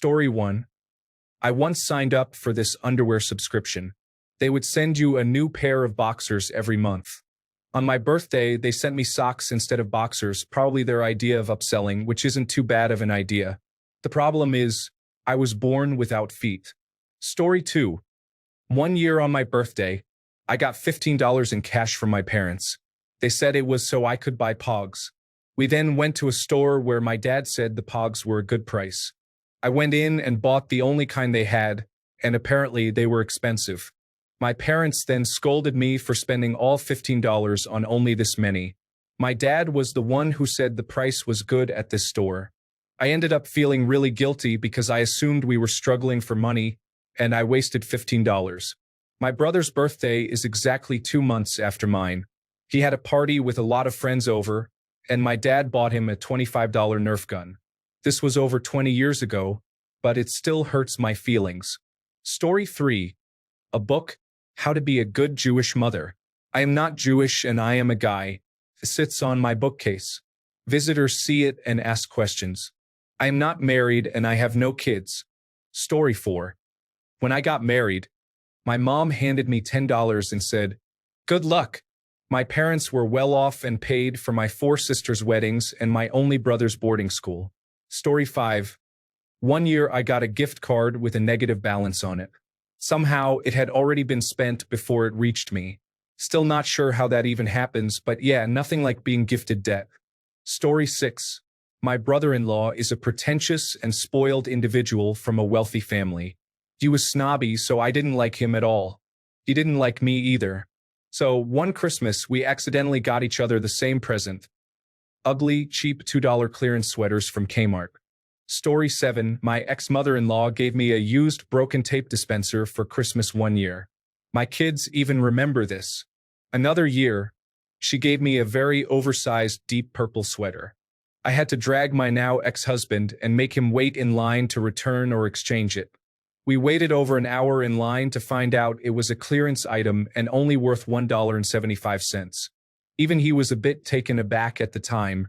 Story 1. I once signed up for this underwear subscription. They would send you a new pair of boxers every month. On my birthday, they sent me socks instead of boxers, probably their idea of upselling, which isn't too bad of an idea. The problem is, I was born without feet. Story 2. One year on my birthday, I got $15 in cash from my parents. They said it was so I could buy Pogs. We then went to a store where my dad said the Pogs were a good price. I went in and bought the only kind they had, and apparently they were expensive. My parents then scolded me for spending all $15 on only this many. My dad was the one who said the price was good at this store. I ended up feeling really guilty because I assumed we were struggling for money, and I wasted $15. My brother's birthday is exactly 2 months after mine. He had a party with a lot of friends over, and my dad bought him a $25 Nerf gun. This was over 20 years ago, but it still hurts my feelings. Story 3. A book, How to Be a Good Jewish Mother. I am not Jewish and I am a guy. It sits on my bookcase. Visitors see it and ask questions. I am not married and I have no kids. Story 4. When I got married, my mom handed me $10 and said, "Good luck." My parents were well off and paid for my 4 sisters' weddings and my only brother's boarding school. Story 5. One year I got a gift card with a negative balance on it. Somehow it had already been spent before it reached me. Still not sure how that even happens, but yeah, nothing like being gifted debt. Story 6. My brother-in-law is a pretentious and spoiled individual from a wealthy family. He was snobby, so I didn't like him at all. He didn't like me either. So one Christmas, we accidentally got each other the same present. Ugly, cheap $2 clearance sweaters from Kmart. Story 7. My ex-mother-in-law gave me a used broken tape dispenser for Christmas one year. My kids even remember this. Another year, she gave me a very oversized deep purple sweater. I had to drag my now ex-husband and make him wait in line to return or exchange it. We waited over an hour in line to find out it was a clearance item and only worth $1.75. Even he was a bit taken aback at the time.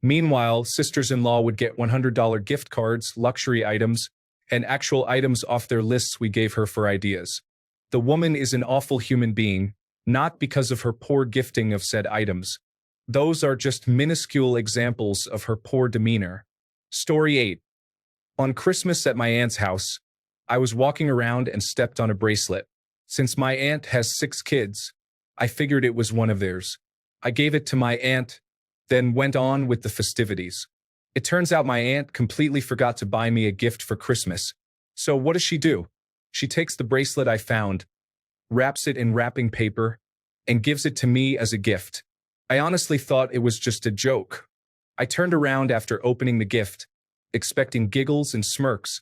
Meanwhile, sisters-in-law would get $100 gift cards, luxury items, and actual items off their lists we gave her for ideas. The woman is an awful human being, not because of her poor gifting of said items. Those are just minuscule examples of her poor demeanor. Story 8. On Christmas at my aunt's house, I was walking around and stepped on a bracelet. Since my aunt has 6 kids, I figured it was one of theirs. I gave it to my aunt, then went on with the festivities. It turns out my aunt completely forgot to buy me a gift for Christmas. So what does she do? She takes the bracelet I found, wraps it in wrapping paper, and gives it to me as a gift. I honestly thought it was just a joke. I turned around after opening the gift, expecting giggles and smirks,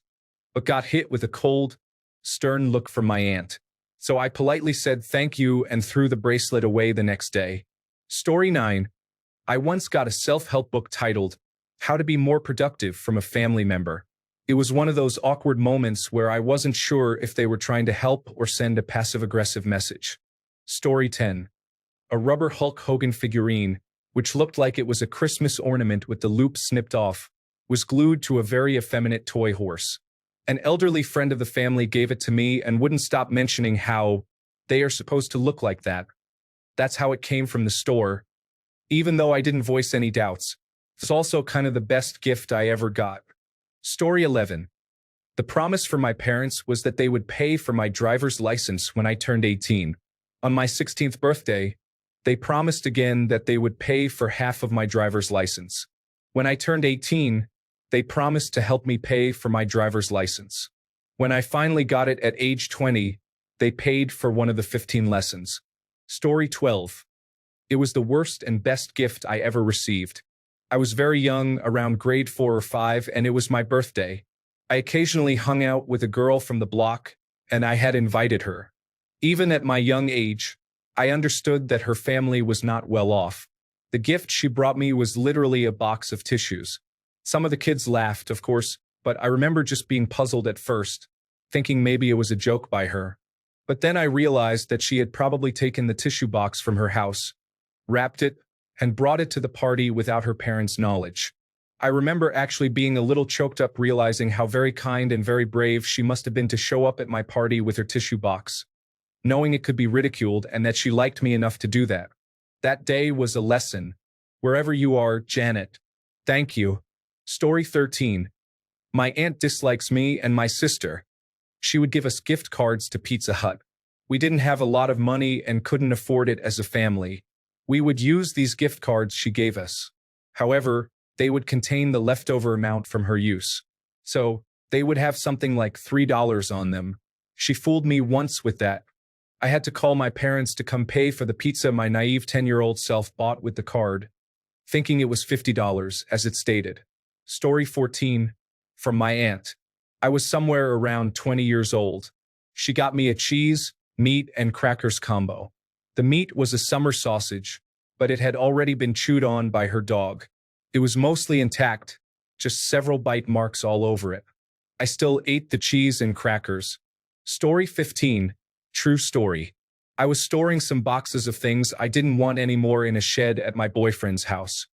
but got hit with a cold, stern look from my aunt. So I politely said thank you and threw the bracelet away the next day. Story 9. I once got a self-help book titled, How to Be More Productive from a family member. It was one of those awkward moments where I wasn't sure if they were trying to help or send a passive-aggressive message. Story 10. A rubber Hulk Hogan figurine, which looked like it was a Christmas ornament with the loop snipped off, was glued to a very effeminate toy horse. An elderly friend of the family gave it to me and wouldn't stop mentioning how they are supposed to look like that. That's how it came from the store. Even though I didn't voice any doubts, it's also kind of the best gift I ever got. Story 11. The promise from my parents was that they would pay for my driver's license when I turned 18. On my 16th birthday, they promised again that they would pay for half of my driver's license. When I turned 18, they promised to help me pay for my driver's license. When I finally got it at age 20, they paid for one of the 15 lessons. Story 12. It was the worst and best gift I ever received. I was very young, around grade 4 or 5, and it was my birthday. I occasionally hung out with a girl from the block, and I had invited her. Even at my young age, I understood that her family was not well off. The gift she brought me was literally a box of tissues. Some of the kids laughed, of course, but I remember just being puzzled at first, thinking maybe it was a joke by her. But then I realized that she had probably taken the tissue box from her house, wrapped it, and brought it to the party without her parents' knowledge. I remember actually being a little choked up realizing how very kind and very brave she must have been to show up at my party with her tissue box, knowing it could be ridiculed and that she liked me enough to do that. That day was a lesson. Wherever you are, Janet. Thank you. Story 13. My aunt dislikes me and my sister. She would give us gift cards to Pizza Hut. We didn't have a lot of money and couldn't afford it as a family. We would use these gift cards she gave us. However, they would contain the leftover amount from her use. So, they would have something like $3 on them. She fooled me once with that. I had to call my parents to come pay for the pizza my naive 10-year-old self bought with the card, thinking it was $50, as it stated. Story 14. From my aunt. I was somewhere around 20 years old. She got me a cheese, meat, and crackers combo. The meat was a summer sausage, but it had already been chewed on by her dog. It was mostly intact, just several bite marks all over it. I still ate the cheese and crackers. Story 15. True story. I was storing some boxes of things I didn't want anymore in a shed at my boyfriend's house.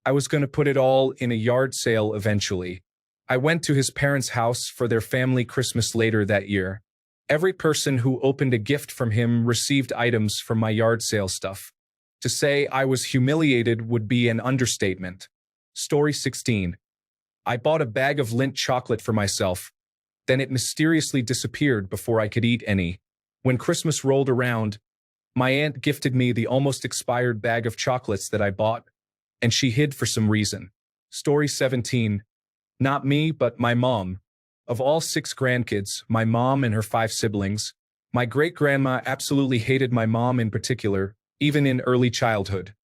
I was going to put it all in a yard sale eventually. I went to his parents' house for their family Christmas later that year. Every person who opened a gift from him received items from my yard sale stuff. To say I was humiliated would be an understatement. Story 16. I bought a bag of Lindt chocolate for myself. Then it mysteriously disappeared before I could eat any. When Christmas rolled around, my aunt gifted me the almost expired bag of chocolates that I bought, and she hid for some reason. Story 17. Not me, but my mom. Of all 6 grandkids, my mom and her 5 siblings, my great-grandma absolutely hated my mom in particular, even in early childhood.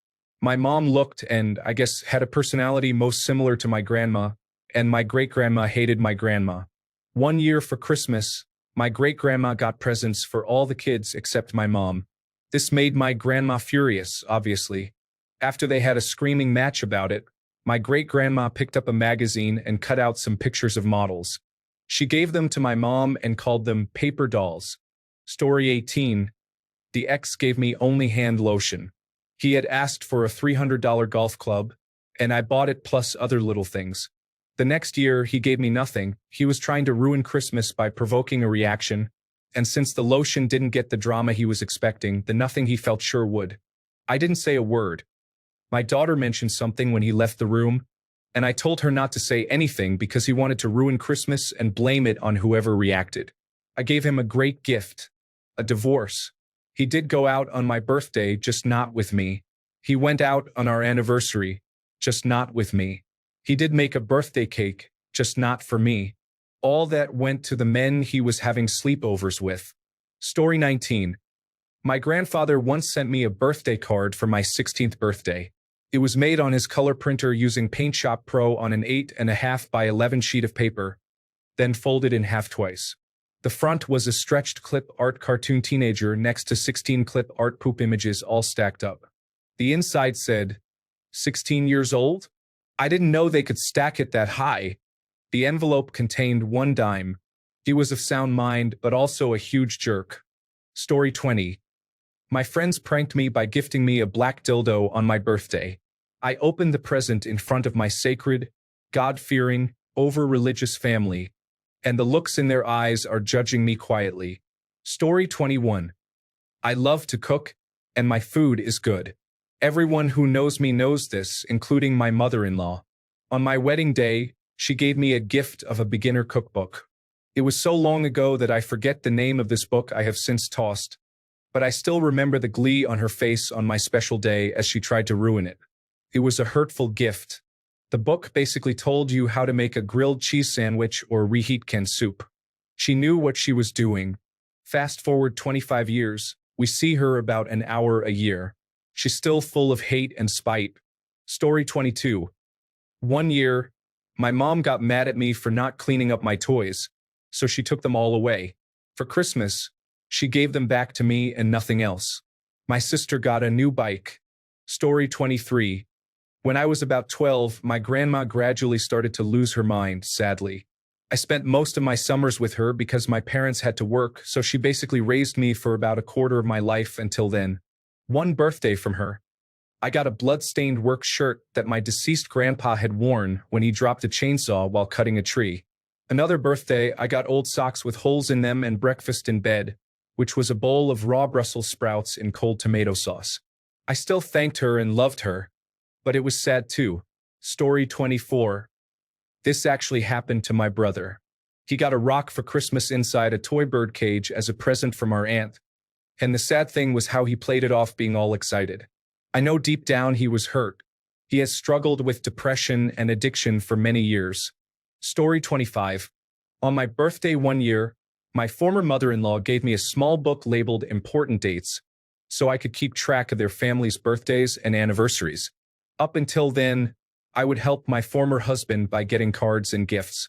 My mom looked and, I guess, had a personality most similar to my grandma, and my great-grandma hated my grandma. One year for Christmas, my great-grandma got presents for all the kids except my mom. This made my grandma furious, obviously. After they had a screaming match about it, my great-grandma picked up a magazine and cut out some pictures of models. She gave them to my mom and called them paper dolls. Story 18. The ex gave me only hand lotion. He had asked for a $300 golf club, and I bought it plus other little things. The next year, he gave me nothing. He was trying to ruin Christmas by provoking a reaction, and since the lotion didn't get the drama he was expecting, the nothing he felt sure would. I didn't say a word. My daughter mentioned something when he left the room, and I told her not to say anything because he wanted to ruin Christmas and blame it on whoever reacted. I gave him a great gift, a divorce. He did go out on my birthday, just not with me. He went out on our anniversary, just not with me. He did make a birthday cake, just not for me. All that went to the men he was having sleepovers with. Story 19. My grandfather once sent me a birthday card for my 16th birthday. It was made on his color printer using Paint Shop Pro on an 8.5 by 11 sheet of paper, then folded in half twice. The front was a stretched clip art cartoon teenager next to 16 clip art poop images all stacked up. The inside said, 16 years old? I didn't know they could stack it that high. The envelope contained 1 dime. He was of sound mind, but also a huge jerk. Story 20. My friends pranked me by gifting me a black dildo on my birthday. I opened the present in front of my sacred, God-fearing, over-religious family, and the looks in their eyes are judging me quietly. Story 21. I love to cook, and my food is good. Everyone who knows me knows this, including my mother-in-law. On my wedding day, she gave me a gift of a beginner cookbook. It was so long ago that I forget the name of this book I have since tossed, but I still remember the glee on her face on my special day as she tried to ruin it. It was a hurtful gift. The book basically told you how to make a grilled cheese sandwich or reheat canned soup. She knew what she was doing. Fast forward 25 years, we see her about an hour a year. She's still full of hate and spite. Story 22. One year, my mom got mad at me for not cleaning up my toys, so she took them all away. For Christmas, she gave them back to me and nothing else. My sister got a new bike. Story 23. When I was about 12, my grandma gradually started to lose her mind, sadly. I spent most of my summers with her because my parents had to work, so she basically raised me for about a quarter of my life until then. One birthday from her. I got a blood-stained work shirt that my deceased grandpa had worn when he dropped a chainsaw while cutting a tree. Another birthday, I got old socks with holes in them and breakfast in bed, which was a bowl of raw Brussels sprouts in cold tomato sauce. I still thanked her and loved her, but it was sad too. Story 24. This actually happened to my brother. He got a rock for Christmas inside a toy bird cage as a present from our aunt, and the sad thing was how he played it off being all excited. I know deep down he was hurt. He has struggled with depression and addiction for many years. Story 25. On my birthday one year, my former mother-in-law gave me a small book labeled Important Dates, so I could keep track of their family's birthdays and anniversaries. Up until then, I would help my former husband by getting cards and gifts.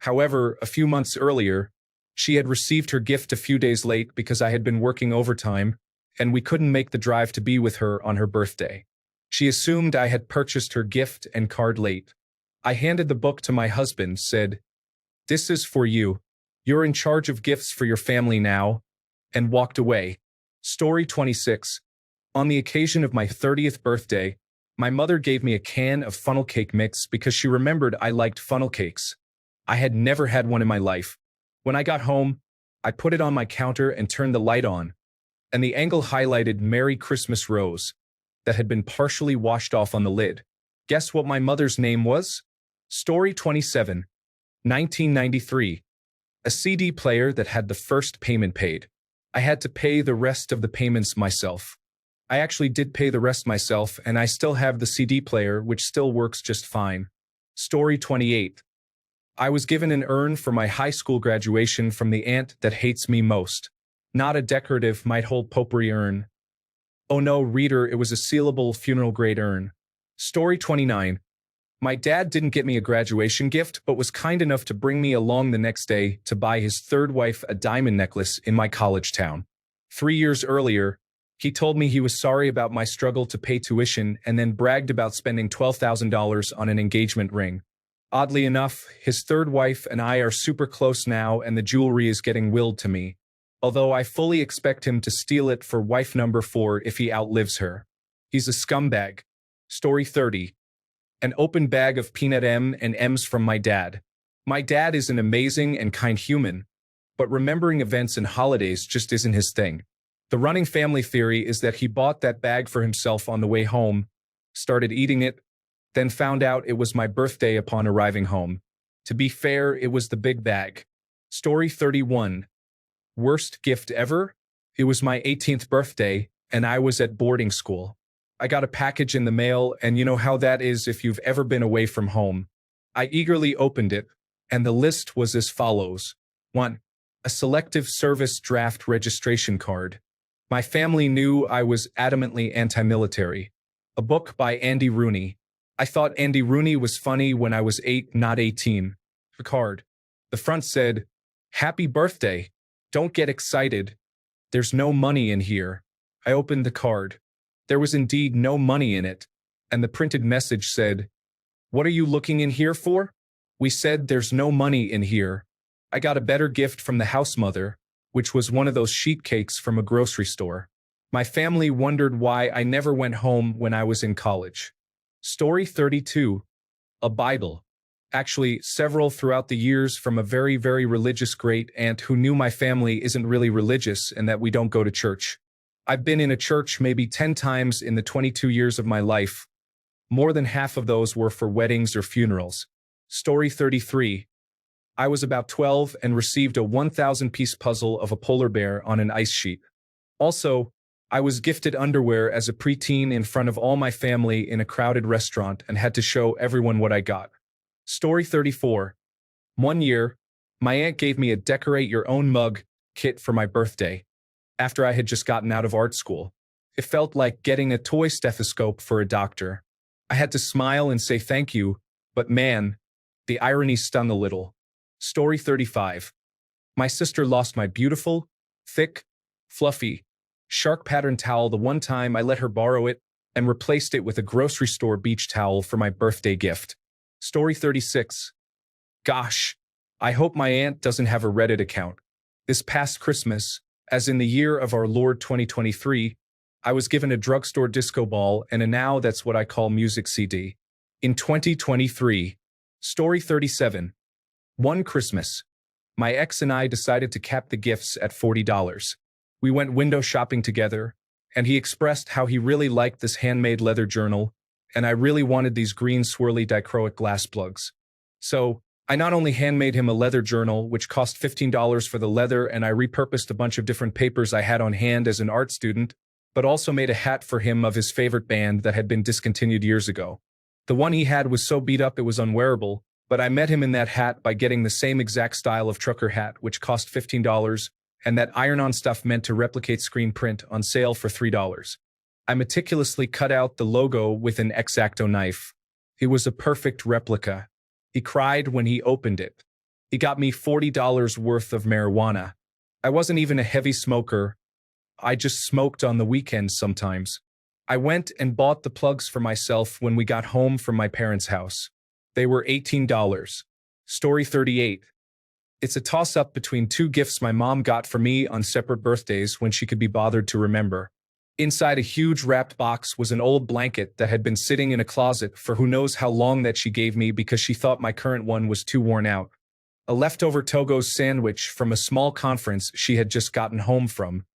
However, a few months earlier, she had received her gift a few days late because I had been working overtime, and we couldn't make the drive to be with her on her birthday. She assumed I had purchased her gift and card late. I handed the book to my husband, said, "This is for you. You're in charge of gifts for your family now," and walked away. Story 26. On the occasion of my 30th birthday, my mother gave me a can of funnel cake mix because she remembered I liked funnel cakes. I had never had one in my life. When I got home, I put it on my counter and turned the light on, and the angle highlighted Merry Christmas Rose that had been partially washed off on the lid. Guess what my mother's name was? Story 27. 1993. A CD player that had the first payment paid. I had to pay the rest of the payments myself. I actually did pay the rest myself, and I still have the CD player, which still works just fine. Story 28. I was given an urn for my high school graduation from the aunt that hates me most. Not a decorative might hold potpourri urn. Oh no, reader, it was a sealable funeral-grade urn. Story 29. My dad didn't get me a graduation gift, but was kind enough to bring me along the next day to buy his third wife a diamond necklace in my college town. 3 years earlier, he told me he was sorry about my struggle to pay tuition and then bragged about spending $12,000 on an engagement ring. Oddly enough, his third wife and I are super close now, and the jewelry is getting willed to me, although I fully expect him to steal it for wife number 4 if he outlives her. He's a scumbag. Story 30. An open bag of peanut M&Ms from my dad. My dad is an amazing and kind human, but remembering events and holidays just isn't his thing. The running family theory is that he bought that bag for himself on the way home, started eating it, then found out it was my birthday upon arriving home. To be fair, it was the big bag. Story 31. Worst gift ever? It was my 18th birthday, and I was at boarding school. I got a package in the mail, and you know how that is if you've ever been away from home. I eagerly opened it, and the list was as follows. 1. A selective service draft registration card. My family knew I was adamantly anti-military. A book by Andy Rooney. I thought Andy Rooney was funny when I was 8, not 18. The card. The front said, "Happy birthday. Don't get excited. There's no money in here." I opened the card. There was indeed no money in it, and the printed message said, "What are you looking in here for?" We said there's no money in here. I got a better gift from the house mother, which was one of those sheet cakes from a grocery store. My family wondered why I never went home when I was in college. Story 32. A Bible. Actually, several throughout the years from a very, very religious great aunt who knew my family isn't really religious and that we don't go to church. I've been in a church maybe 10 times in the 22 years of my life. More than half of those were for weddings or funerals. Story 33. I was about 12 and received a 1,000-piece puzzle of a polar bear on an ice sheet. Also, I was gifted underwear as a preteen in front of all my family in a crowded restaurant and had to show everyone what I got. Story 34. One year, my aunt gave me a decorate-your-own mug kit for my birthday, after I had just gotten out of art school. It felt like getting a toy stethoscope for a doctor. I had to smile and say thank you, but man, the irony stung a little. Story 35. My sister lost my beautiful, thick, fluffy, shark-patterned towel the one time I let her borrow it and replaced it with a grocery store beach towel for my birthday gift. Story 36. Gosh, I hope my aunt doesn't have a Reddit account. This past Christmas, as in the year of our Lord 2023, I was given a drugstore disco ball and a now that's what I call music CD. In 2023. Story 37. One Christmas. My ex and I decided to cap the gifts at $40. We went window shopping together, and he expressed how he really liked this handmade leather journal, and I really wanted these green swirly dichroic glass plugs. So, I not only handmade him a leather journal, which cost $15 for the leather, and I repurposed a bunch of different papers I had on hand as an art student, but also made a hat for him of his favorite band that had been discontinued years ago. The one he had was so beat up it was unwearable, but I met him in that hat by getting the same exact style of trucker hat, which cost $15, and that iron-on stuff meant to replicate screen print on sale for $3. I meticulously cut out the logo with an X-Acto knife. It was a perfect replica. He cried when he opened it. He got me $40 worth of marijuana. I wasn't even a heavy smoker. I just smoked on the weekends sometimes. I went and bought the plugs for myself when we got home from my parents' house. They were $18. Story 38. It's a toss-up between two gifts my mom got for me on separate birthdays when she could be bothered to remember. Inside a huge wrapped box was an old blanket that had been sitting in a closet for who knows how long that she gave me because she thought my current one was too worn out. A leftover Togo's sandwich from a small conference she had just gotten home from,